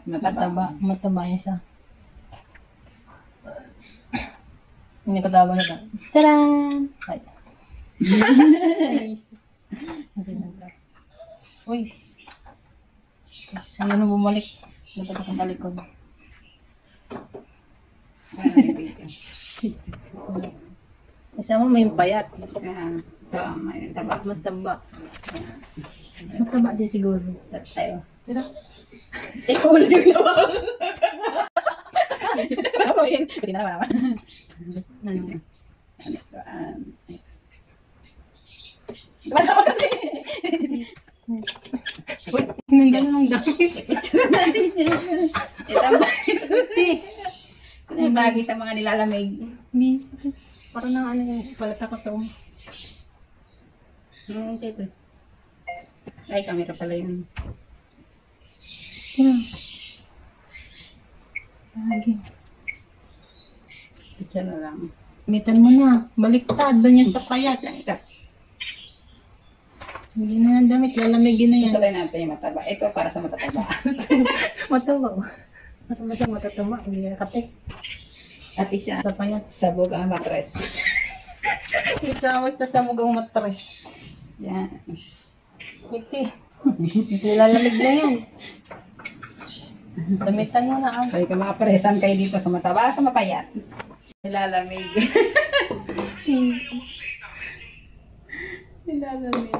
Mataba. Mataba isa. Hindi ko tawag na. Taran! Ay. Uy. Ano na bumalik? Dapat akong talikod. Kasama mo yung payat. Mataba. Mataba. Mataba din siguro. Tayo. Tira. Ikaw ulit yung naman. Pwede na naman. Ano? Masama kasi. Nandiyan nung damit. Itsura natin yun. Ito ang bagay sa mga nilalamig. Parang na ano yung palata ko sa ito. Ay, camera pala yun. Lagi. Ito na lang. Mitan mo na. Baliktad. Doon yan sa payat. Hindi na yung damit. Lalamigin na yan. Susabay natin yung mataba. Ito para sa matataba. Mataba. Para ba siya matataba? Hindi na katik. At isa sa payat. Sabog ang matres. Isawag na sabog ang matres. Yan. Iti. Nilalamig na yan. Damitan mo na ang. Kaya ka makapresan kayo dito sa mataba, sa mapayat. Nilalamig. Nilalamig.